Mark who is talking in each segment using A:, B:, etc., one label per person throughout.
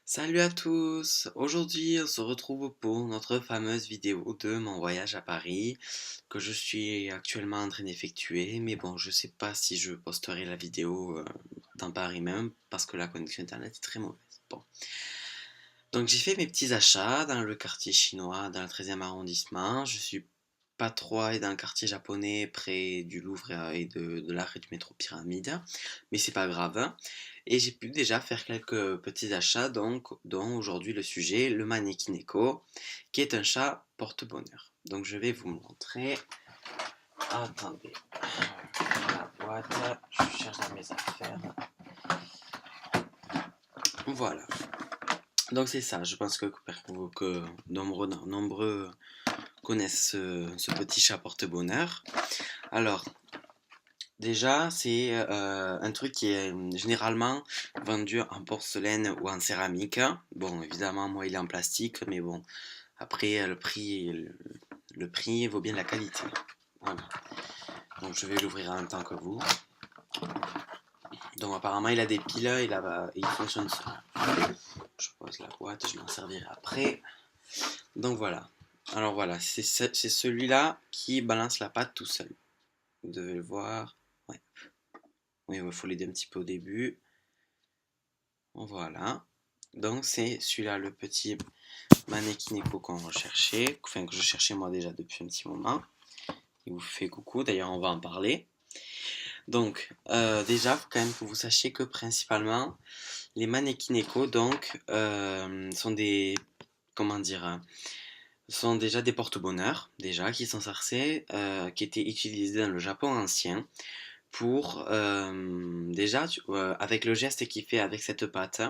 A: Salut à tous! Aujourd'hui, on se retrouve pour notre fameuse vidéo de mon voyage à Paris que je suis actuellement en train d'effectuer. Mais bon, je sais pas si je posterai la vidéo dans Paris même parce que la connexion internet est très mauvaise. Bon. Donc j'ai fait mes petits achats dans le quartier chinois, dans le 13e arrondissement. Je suis pas trop allé dans le quartier japonais près du Louvre et de l'arrêt du métro Pyramide, mais c'est pas grave. Et j'ai pu déjà faire quelques petits achats, donc, dont aujourd'hui le sujet, le Manekineko, qui est un chat porte-bonheur. Donc je vais vous montrer. Attendez, la boîte, je cherche dans mes affaires. Voilà. Donc c'est ça, je pense que nombreux connaissent ce petit chat porte-bonheur. Alors, déjà, c'est un truc qui est généralement vendu en porcelaine ou en céramique. Bon, évidemment, moi, il est en plastique, mais bon, après, le prix vaut bien la qualité. Voilà. Donc, je vais l'ouvrir en même temps que vous. Donc, apparemment, il a des piles et il fonctionne seul. Je pose la boîte, je m'en servirai après. Donc, voilà. Alors, voilà, c'est celui-là qui balance la pâte tout seul. Vous devez le voir. Ouais. Oui, il faut l'aider un petit peu au début. Voilà. Donc c'est celui-là, le petit Manekineko qu'on recherchait, enfin que je cherchais moi déjà depuis un petit moment. Il vous fait coucou, d'ailleurs on va en parler. Donc déjà, il faut quand même que vous sachiez que principalement les Manekineko donc sont des, comment dire, sont déjà des porte-bonheur, déjà, qui sont censés, qui étaient utilisés dans le Japon ancien pour, déjà, avec le geste qu'il fait avec cette patte,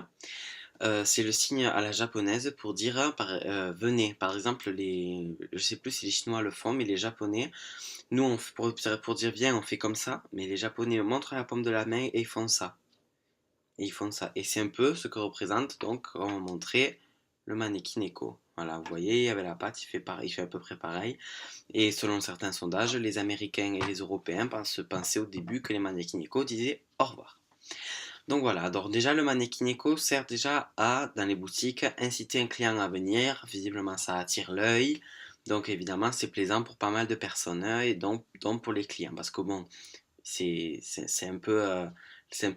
A: c'est le signe à la japonaise pour dire venez. Par exemple, je sais plus si les Chinois le font, mais les Japonais, nous, pour dire viens, on fait comme ça, mais les Japonais montrent la paume de la main et ils font ça. Et ils font ça. Et c'est un peu ce que représente, donc, comme on montrait, le Manekineko. Voilà, vous voyez, il y avait la patte, il fait à peu près pareil. Et selon certains sondages, les Américains et les Européens pensaient au début que les Manekineko disaient au revoir. Donc voilà, alors déjà le Manekineko sert déjà à, dans les boutiques, inciter un client à venir, visiblement ça attire l'œil, donc évidemment c'est plaisant pour pas mal de personnes, et donc pour les clients, parce que bon, c'est un peu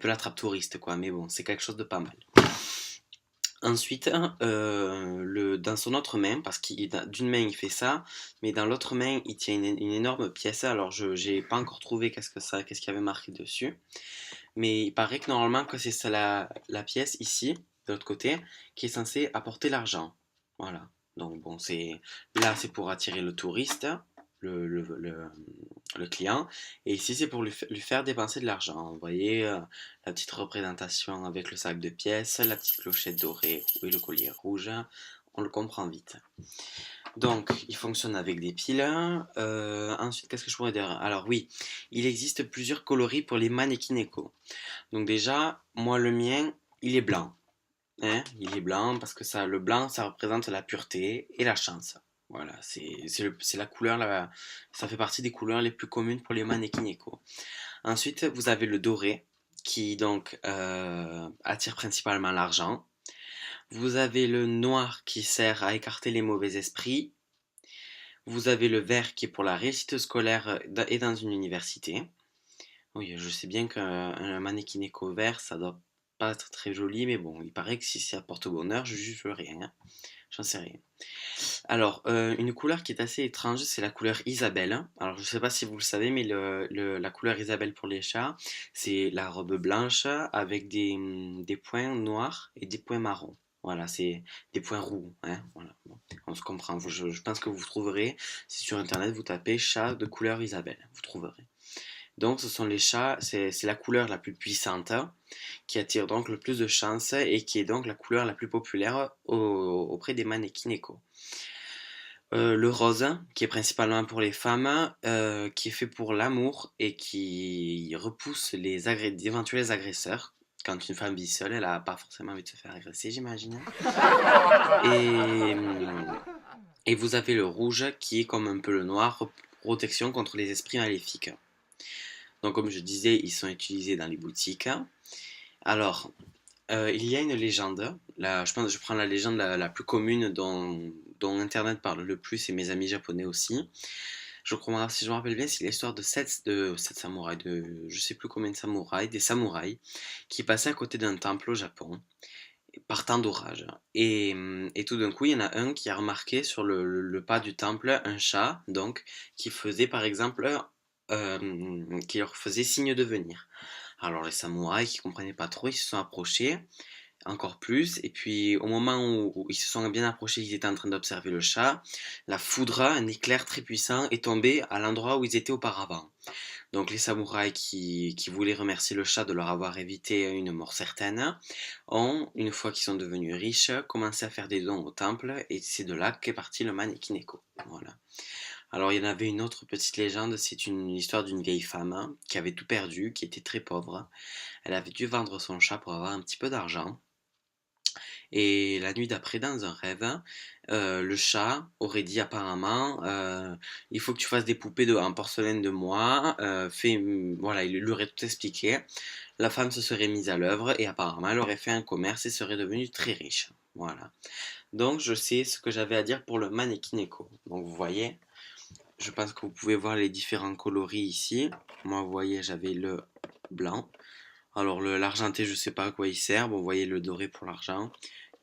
A: l'attrape touriste quoi, mais bon, c'est quelque chose de pas mal. Ensuite, dans son autre main, parce qu'il d'une main il fait ça, mais dans l'autre main il tient une énorme pièce. Alors je j'ai pas encore trouvé qu'est-ce qu'il y avait marqué dessus, mais il paraît que normalement que c'est ça la pièce ici, de l'autre côté, qui est censée apporter l'argent. Voilà. Donc bon, c'est pour attirer le touriste, le, le, le, le client, et ici c'est pour lui faire dépenser de l'argent. Vous voyez la petite représentation avec le sac de pièces, la petite clochette dorée et le collier rouge, on le comprend vite. Donc, il fonctionne avec des piles. Ensuite, qu'est-ce que je pourrais dire? Alors oui, il existe plusieurs coloris pour les Manekineko. Donc déjà, moi le mien, il est blanc. Hein, il est blanc parce que le blanc, ça représente la pureté et la chance. Voilà, c'est la couleur, ça fait partie des couleurs les plus communes pour les Manekineko. Ensuite, vous avez le doré, qui donc attire principalement l'argent. Vous avez le noir qui sert à écarter les mauvais esprits. Vous avez le vert qui est pour la réussite scolaire et dans une université. Oui, je sais bien qu'un mannequin éco vert, ça doit pas être très joli, mais bon, il paraît que si ça porte bonheur, je juge rien, hein. J'en sais rien. Alors, une couleur qui est assez étrange, c'est la couleur Isabelle. Alors, je sais pas si vous le savez, mais la couleur Isabelle pour les chats, c'est la robe blanche avec des points noirs et des points marrons. Voilà, c'est des points roux, hein, voilà. Bon, on se comprend. Je pense que vous trouverez, si sur internet vous tapez chat de couleur Isabelle, vous trouverez. Donc, ce sont les chats, c'est la couleur la plus puissante qui attire donc le plus de chance et qui est donc la couleur la plus populaire auprès des mannequins. Le rose, qui est principalement pour les femmes, qui est fait pour l'amour et qui repousse d'éventuels agresseurs. Quand une femme vit seule, elle n'a pas forcément envie de se faire agresser, j'imagine. Et, et vous avez le rouge, qui est comme un peu le noir, protection contre les esprits maléfiques. Donc comme je disais, ils sont utilisés dans les boutiques. Alors, Il y a une légende. Là, je pense que je prends la légende la plus commune dont Internet parle le plus et mes amis japonais aussi. Je crois, si je me rappelle bien, c'est l'histoire de sept samouraïs, de je sais plus combien de samouraïs, des samouraïs qui passaient à côté d'un temple au Japon par temps d'orage. Et tout d'un coup, il y en a un qui a remarqué sur le pas du temple un chat, donc, qui faisait par exemple, qui leur faisait signe de venir. Alors les samouraïs qui comprenaient pas trop, ils se sont approchés encore plus. Et puis au moment où ils se sont bien approchés, ils étaient en train d'observer le chat. La foudre, un éclair très puissant, est tombé à l'endroit où ils étaient auparavant. Donc les samouraïs qui voulaient remercier le chat de leur avoir évité une mort certaine, ont, une fois qu'ils sont devenus riches, commencé à faire des dons au temple, et c'est de là qu'est parti le Manekineko. Voilà. Alors il y en avait une autre petite légende, c'est une histoire d'une vieille femme qui avait tout perdu, qui était très pauvre. Elle avait dû vendre son chat pour avoir un petit peu d'argent. Et la nuit d'après, dans un rêve, le chat aurait dit apparemment, il faut que tu fasses des poupées en porcelaine de moi. Voilà, il lui aurait tout expliqué. La femme se serait mise à l'œuvre et apparemment elle aurait fait un commerce et serait devenue très riche. Voilà. Donc je sais ce que j'avais à dire pour le Manekineko. Donc vous voyez, je pense que vous pouvez voir les différents coloris ici. Moi, vous voyez, j'avais le blanc. Alors l'argenté, je sais pas à quoi il sert. Bon, vous voyez le doré pour l'argent.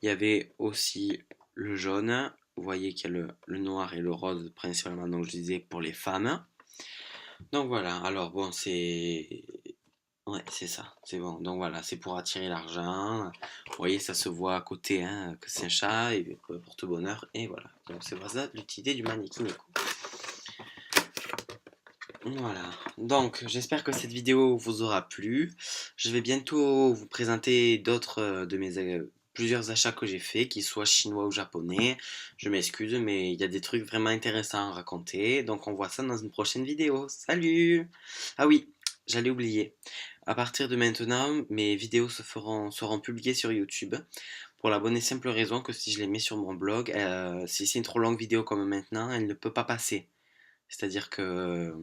A: Il y avait aussi le jaune. Vous voyez qu'il y a le noir et le rose principalement, donc je disais pour les femmes. Donc voilà, alors bon, c'est... Ouais, c'est ça, c'est bon. Donc voilà, c'est pour attirer l'argent. Vous voyez, ça se voit à côté, hein, que c'est un chat et porte bonheur. Et voilà, donc c'est pour ça l'utilité du Manekineko. Voilà, donc j'espère que cette vidéo vous aura plu. Je vais bientôt vous présenter d'autres de mes plusieurs achats que j'ai faits, qu'ils soient chinois ou japonais. Je m'excuse, mais il y a des trucs vraiment intéressants à raconter. Donc on voit ça dans une prochaine vidéo. Salut! Ah oui, j'allais oublier. À partir de maintenant, mes vidéos seront publiées sur YouTube. Pour la bonne et simple raison que si je les mets sur mon blog, si c'est une trop longue vidéo comme maintenant, elle ne peut pas passer. C'est-à-dire que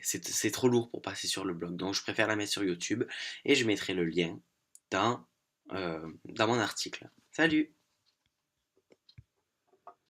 A: c'est trop lourd pour passer sur le blog. Donc je préfère la mettre sur YouTube et je mettrai le lien dans mon article. Salut!